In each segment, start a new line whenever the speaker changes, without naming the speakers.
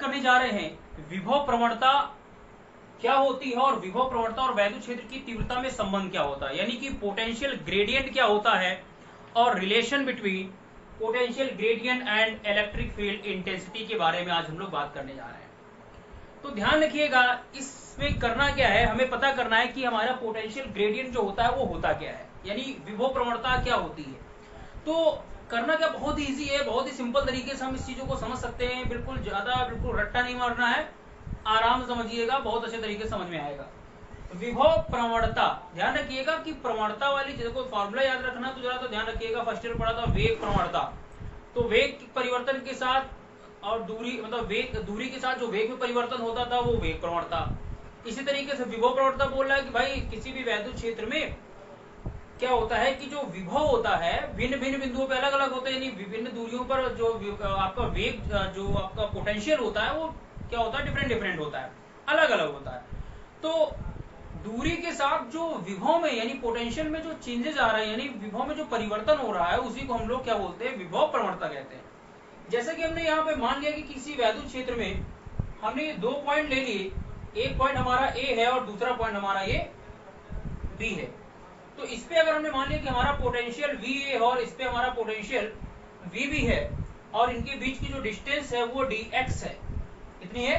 करने जा रहे हैं विभव प्रवणता क्या होती है और विभव प्रवणता और वैद्युत क्षेत्र की तीव्रता में संबंध क्या होता है, यानी कि पोटेंशियल ग्रेडियंट क्या होता है और relation between potential gradient and electric field intensity के बारे में आज हम लोग बात करने जा रहे हैं। तो ध्यान रखिएगा, इसमें करना क्या है, हमें पता करना है कि हमारा पोटेंशियल ग्रेडियंट जो होता है वो होता क्या है, यानी विभव प्रवणता क्या होती है। तो करना क्या, बहुत इजी है, बहुत ही सिंपल तरीके से हम इस चीजों को समझ सकते हैं। बिल्कुल रट्टा नहीं मारना है, आराम से समझिएगा, बहुत अच्छे तरीके से समझ में आएगा। विभव प्रवणता, ध्यान रखिएगा कि प्रवणता वाली चीजों को फॉर्मूला याद रखना, तो जरा तो ध्यान रखिएगा, फर्स्ट ईयर पढ़ा था वेग प्रवणता। तो वेग परिवर्तन के साथ और दूरी, मतलब वेग दूरी के साथ जो वेग में परिवर्तन होता था वो वेग प्रवणता। इसी तरीके से विभव प्रवणता बोल रहा है कि भाई किसी भी वैद्युत क्षेत्र में क्या होता है कि जो विभव होता है भिन्न भिन्न बिंदुओं पे अलग अलग होता है, यानी विभिन्न दूरियों पर जो आपका वेग, जो आपका पोटेंशियल होता है वो क्या होता है, डिफरेंट डिफरेंट होता है, अलग अलग होता है। तो दूरी के साथ जो विभव में यानी पोटेंशियल में जो चेंजेस आ रहे हैं, यानी विभव में जो परिवर्तन हो रहा है, उसी को हम लोग क्या बोलते हैं, विभव प्रवणता कहते हैं। जैसे कि हमने यहाँ पे मान लिया कि किसी वैद्युत क्षेत्र में हमने 2 पॉइंट ले लिए, एक पॉइंट हमारा ए है और दूसरा पॉइंट हमारा ये बी है। तो इस पे अगर हमने मान लिया कि हमारा पोटेंशियल वी है और इस पे हमारा पोटेंशियल वी भी है, और इनके बीच की जो डिस्टेंस है वो dx है, कितनी है,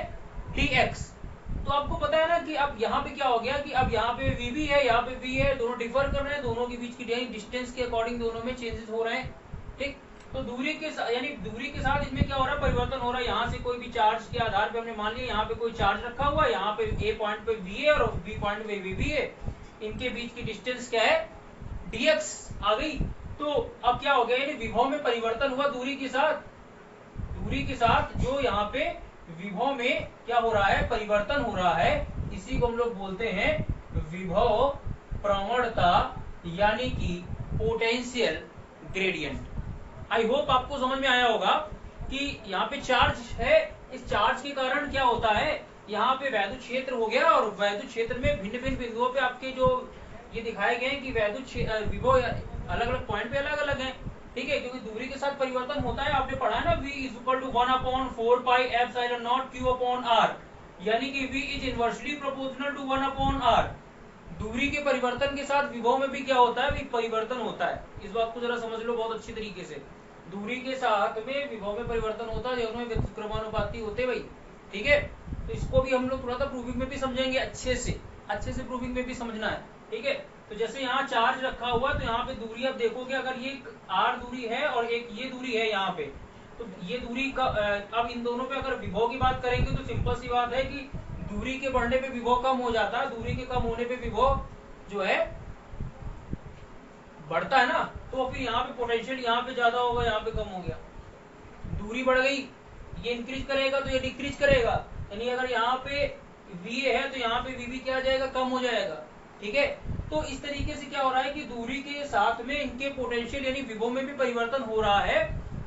dx। तो आपको पता है ना कि अब यहाँ पे क्या हो गया कि अब यहाँ पे v भी है, यहाँ पे v है, दोनों डिफर कर रहे हैं, दोनों के बीच की डिस्टेंस के अकॉर्डिंग दोनों में चेंजेस हो रहे हैं, ठीक। तो दूरी के साथ, यानी दूरी के साथ इसमें क्या हो रहा है, परिवर्तन हो रहा है। यहाँ से कोई भी चार्ज के आधार पे हमने मान लिया यहाँ पे कोई चार्ज रखा हुआ है, यहाँ पे a पॉइंट पे v है और b पॉइंट पे v भी है, इनके बीच की डिस्टेंस क्या है, dx आ गई। तो अब क्या हो गया, यानी विभव में परिवर्तन हुआ दूरी के साथ, दूरी के साथ जो यहाँ पे विभव में क्या हो रहा है, परिवर्तन हो रहा है, इसी को हम लोग बोलते हैं विभव प्रवणता, यानी कि पोटेंशियल ग्रेडियंट। आई होप आपको समझ में आया होगा कि यहाँ पे चार्ज है, इस चार्ज के कारण क्या होता है, यहाँ पे वैद्युत क्षेत्र हो गया, और वैद्युत क्षेत्र में भिन्न भिन्न बिंदुओं पे आपके जो ये दिखाए गए हैं कि वैद्युत विभव अलग अलग पॉइंट पे अलग अलग हैं, ठीक है, क्योंकि दूरी के साथ परिवर्तन होता है। आपने पढ़ा है ना, v is equal to 1/4 pi epsilon naught q upon r, यानी कि v is inversely proportional to 1/r। दूरी के परिवर्तन के साथ विभव में भी क्या होता है, परिवर्तन होता है। इस बात को जरा समझ लो बहुत अच्छी तरीके से, दूरी के साथ में विभव में परिवर्तन होता है, दोनों में व्युत्क्रमानुपाती होते भाई, ठीक है। तो इसको भी हम लोग थोड़ा सा प्रूविंग में भी समझेंगे, अच्छे से प्रूविंग में भी समझना है, ठीक है। तो जैसे यहाँ चार्ज रखा हुआ, तो यहाँ पे दूरी आप देखोगे, अगर ये r दूरी है और एक ये दूरी है यहाँ पे, तो ये दूरी का अब इन दोनों पे अगर विभव की बात करेंगे तो सिंपल सी बात है कि दूरी के बढ़ने पे विभव कम हो जाता है, दूरी के कम होने पे विभव जो है बढ़ता है ना। तो फिर यहाँ पे पोटेंशियल यहाँ पे ज्यादा होगा, यहाँ पे कम हो गया, दूरी बढ़ गई, ये इंक्रीज करेगा तो ये डिक्रीज करेगा, यानी अगर यहाँ पे v है तो यहाँ पे v भी क्या आ जाएगा, कम हो जाएगा, ठीक है। तो इस तरीके से क्या हो रहा है कि दूरी के साथ में इनके पोटेंशियल यानी विभव में भी परिवर्तन हो रहा है,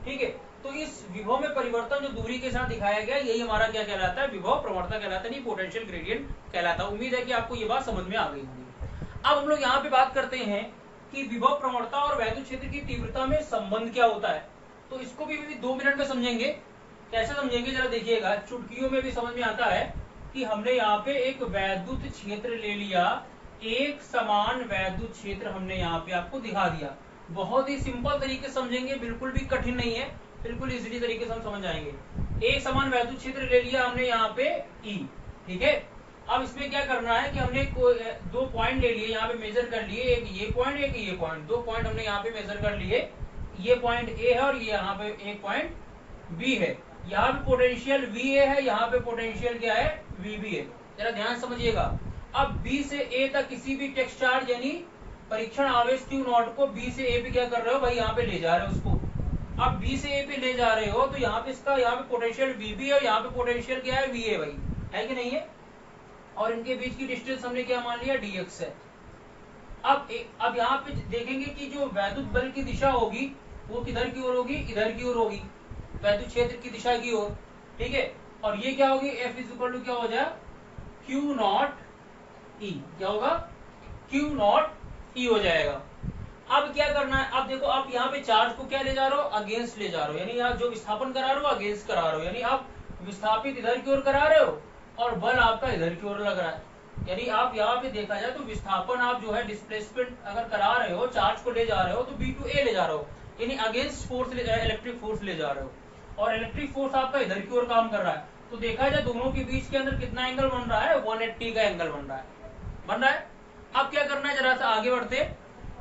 ठीक है। तो इस विभव में परिवर्तन जो दूरी के साथ दिखाया गया, यही हमारा क्या कहलाता है, विभव प्रवणता कहलाता है, नहीं पोटेंशियल ग्रेडियंट कहलाता है। उम्मीद है कि आपको ये बात समझ में आ गई होगी। अब हम लोग यहाँ पे बात करते हैं कि विभव प्रवणता और वैद्युत क्षेत्र की तीव्रता में संबंध क्या होता है। तो इसको भी 2 मिनट में समझेंगे। कैसे समझेंगे जरा देखिएगा, चुटकियों में भी समझ में आता है कि हमने यहाँ पे एक वैद्युत क्षेत्र ले लिया, एक समान वैद्युत क्षेत्र हमने यहाँ पे आपको दिखा दिया। बहुत ही सिंपल तरीके से समझेंगे, बिल्कुल भी कठिन नहीं है, बिल्कुल इजीली तरीके से हम समझ जाएंगे। एक समान वैद्युत क्षेत्र ले लिया हमने यहाँ पे E, ठीक है। अब इसमें क्या करना है कि हमने 2 पॉइंट ले लिए, यहाँ पे मेजर कर लिए, एक ये पॉइंट एक ये पॉइंट, 2 पॉइंट हमने यहाँ पे मेजर कर लिए, ये पॉइंट A है और ये यहाँ पे एक पॉइंट B है। यहाँ पे पोटेंशियल VA है, यहाँ पे पोटेंशियल क्या है, VB है। जरा ध्यान समझिएगा। अब B से A तक किसी भी टेक्स्ट चार्ज यानी परीक्षण आवेश Q नॉट को B से A पे क्या कर रहे हो भाई, यहाँ पे ले जा रहे हो उसको। अब B से A पे ले जा रहे हो तो यहाँ पे इसका यहाँ पे पोटेंशियल VB है और यहाँ पे पोटेंशियल क्या है, VA भाई, है कि नहीं है। और इनके बीच की डिस्टेंस हमने क्या मान लिया, dx है। अब यहाँ पे देखेंगे कि जो वैद्युत बल की दिशा होगी वो किधर की ओर होगी, इधर की ओर होगी, वैद्युत क्षेत्र की दिशा की ओर, ठीक है। और ये क्या होगी, F इज इक्वल टू क्या हो जाए, Q नॉट E, क्या होगा, Q नॉट E हो जाएगा। अब क्या करना है, अब देखो आप यहाँ पे चार्ज को क्या ले जा रहे हो, अगेंस्ट ले जा रहे हो, यानी आप जो विस्थापन करा रहे हो अगेंस्ट करा रहे हो, यानी आप विस्थापित इधर की ओर करा रहे हो और बल आपका इधर की ओर लग रहा है। यानी आप यहाँ पे देखा जाए तो विस्थापन आप जो है डिस्प्लेसमेंट अगर करा रहे हो, चार्ज को ले जा रहे हो तो बी टू ए ले जा रहे हो, यानी अगेंस्ट फोर्स इलेक्ट्रिक फोर्स ले जा रहे हो, और इलेक्ट्रिक फोर्स आपका इधर की ओर काम कर रहा है। तो देखा जाए दोनों के बीच के अंदर कितना एंगल बन रहा है, 180 का एंगल बन रहा है। अब क्या करना है, जरा सा आगे बढ़ते,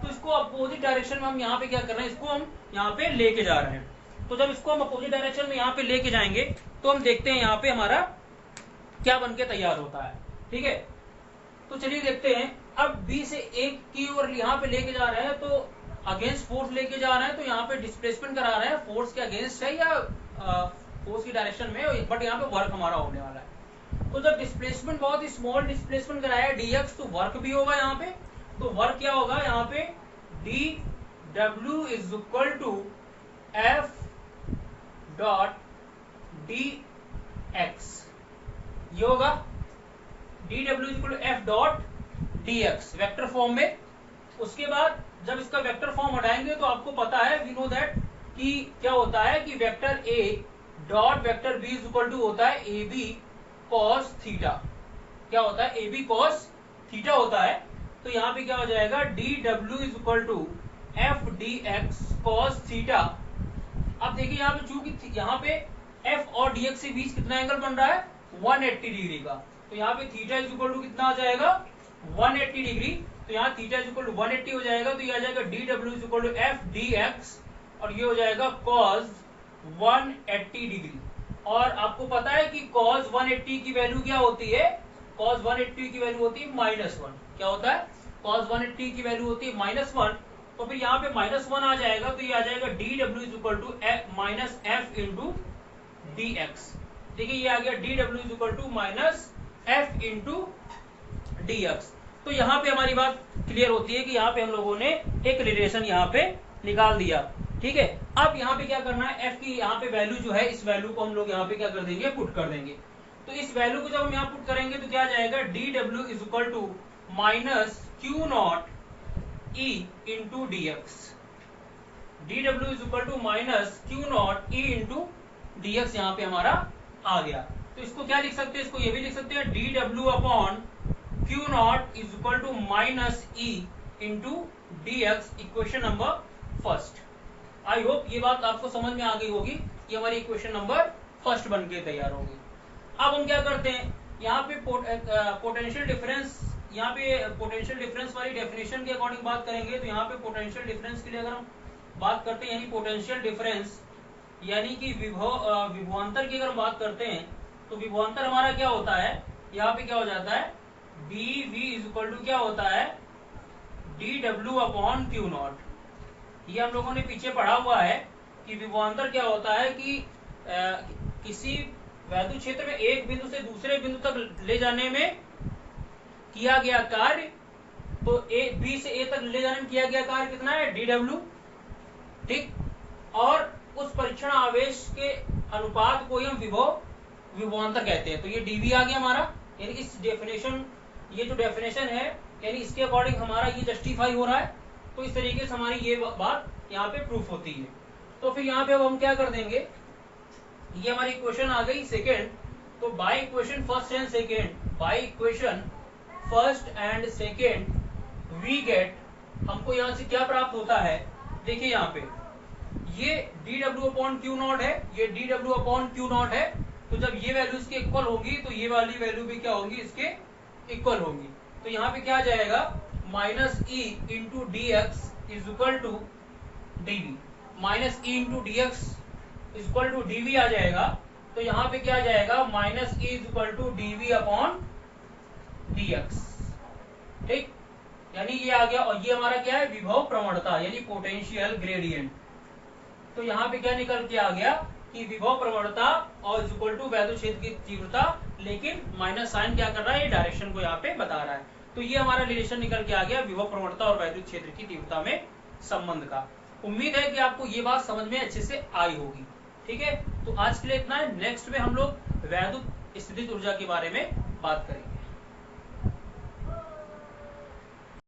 तो इसको अपोजिट डायरेक्शन में हम यहाँ पे क्या कर रहे हैं, इसको हम यहाँ पे लेके जा रहे हैं। तो जब इसको हम अपोजिट डायरेक्शन में यहाँ पे लेके जाएंगे तो हम देखते हैं यहाँ पे हमारा क्या बन के तैयार होता है। ठीक है, तो चलिए देखते हैं। अब बी से एक की ओर यहाँ पे लेके जा रहे हैं, तो अगेंस्ट फोर्स लेके जा रहे हैं, तो यहाँ पे डिस्प्लेसमेंट करा रहे हैं, फोर्स के अगेंस्ट है या फोर्स की डायरेक्शन में, बट यहाँ पे वर्क हमारा होने वाला है। तो जब डिस्प्लेसमेंट बहुत ही स्मॉल डिस्प्लेसमेंट कराया है dx, तो वर्क भी होगा यहाँ पे। तो वर्क क्या होगा यहाँ पे, dw is equal to f dot dx, ये होगा dw is equal to f dot dx vector form में। उसके बाद जब इसका वेक्टर फॉर्म हटाएंगे तो आपको पता है, वी नो दैट, कि क्या होता है कि vector a dot vector b is equal to होता है ab cos थीटा। क्या होता है, ab cos थीटा होता है। तो यहाँ पे क्या हो जाएगा, dw is equal to f dx cos theta. अब देखिए यहाँ पे चूंकि यहाँ पे f और dx के बीच कितना एंगल बन रहा है, 180 डिग्री का। तो यहाँ पे थीटा इज इक्वल टू कितना आ जाएगा, 180 डिग्री। तो यहाँ थीटा इज इक्वल टू 180 हो जाएगा, तो ये आ जाएगा dw is equal to f dx, और ये हो जाएगा cos 180 डिग्री। और आपको पता है कि cos 180 की वैल्यू क्या होती है, cos 180 की वैल्यू होती है -1। क्या होता है, cos 180 की वैल्यू होती है -1। तो फिर यहाँ पे -1 आ जाएगा, तो ये आ जाएगा dw is equal to minus F into dx। देखिए ये आ गया dw is equal to minus F into dx। तो यहाँ पे हमारी बात क्लियर होती है कि यहाँ पे हम लोगों ने एक रिलेशन यहाँ पे निकाल दिया। ठीक है, अब यहाँ पे क्या करना है, f की यहाँ पे वैल्यू जो है, इस वैल्यू को हम लोग यहाँ पे क्या कर देंगे, पुट कर देंगे। तो इस वैल्यू को जब हम यहाँ पुट करेंगे तो क्या जाएगा, dw is equal to minus Q naught E into dx। dw is equal to minus Q naught E into dx यहाँ पे हमारा आ गया। तो इसको क्या लिख सकते हैं, इसको ये भी लिख सकते हैं, dw upon Q naught is equal to minus E into dx, equation number first. I hope ये बात आपको समझ में आ गई होगी। ये हमारी इक्वेशन नंबर फर्स्ट बन के तैयार होगी। अब हम क्या करते हैं, यहाँ पे पोटेंशियल डिफरेंस, यहाँ पे पोटेंशियल डिफरेंस वाली डेफिनेशन के अकॉर्डिंग बात करेंगे। तो यहाँ पे पोटेंशियल डिफरेंस के लिए अगर हम बात करते हैं, यानी पोटेंशियल डिफरेंस यानी कि विभवांतर की अगर हम बात करते हैं, तो विभवांतर हमारा क्या होता है, यहाँ पे क्या हो जाता है, B V is equal to क्या होता है, dw अपॉन क्यू नॉट। ये हम लोगों ने पीछे पढ़ा हुआ है कि विभवांतर क्या होता है कि किसी वैद्युत क्षेत्र में एक बिंदु से दूसरे बिंदु तक ले जाने में किया गया कार्य, तो बी से ए तक ले जाने में किया गया कार्य कितना है, dw। ठीक, और उस परीक्षण आवेश के अनुपात को ही हम विभवांतर कहते हैं। तो ये dv आ गया हमारा, यानी इस डेफिनेशन, ये जो डेफिनेशन है, यानी इसके अकॉर्डिंग हमारा ये जस्टिफाई हो रहा है। तो इस तरीके से हमारी ये बात यहाँ पे प्रूफ होती है। तो फिर यहाँ पे अब हम क्या कर देंगे, ये हमारी इक्वेशन आ गई सेकेंड। तो by equation first and second, by equation first and second we get, हमको यहाँ से क्या प्राप्त होता है, देखिए यहाँ पे ये dw अपॉन क्यू नॉट है, ये dw अपॉन क्यू नॉट है। तो जब ये वैल्यू इसके इक्वल होगी तो ये वाली वैल्यू भी क्या होगी, इसके इक्वल होगी। तो यहाँ पे क्या जाएगा, minus E into D X is equal to D V, minus E into D X is equal to D V आ जाएगा। तो यहाँ पे क्या जाएगा, minus E is equal to D V upon D X. ठीक, यानी ये आ गया, और ये हमारा क्या है, विभव प्रवणता यानी पोटेंशियल ग्रेडियंट। तो यहाँ पे क्या निकल के आ गया कि विभव प्रवणता और इज इक्वल टू वैद्युत क्षेत्र की तीव्रता, लेकिन माइनस साइन क्या कर रहा है, ये डायरेक्शन को यहाँ पे बता रहा है। तो ये हमारा रिलेशन निकल के आ गया विभव प्रवणता और वैद्युत क्षेत्र की तीव्रता में संबंध का। उम्मीद है कि आपको ये बात समझ में अच्छे से आई होगी। ठीक है, तो आज के लिए इतना है। नेक्स्ट में हम लोग वैद्युत स्थितिज ऊर्जा के बारे में बात करेंगे।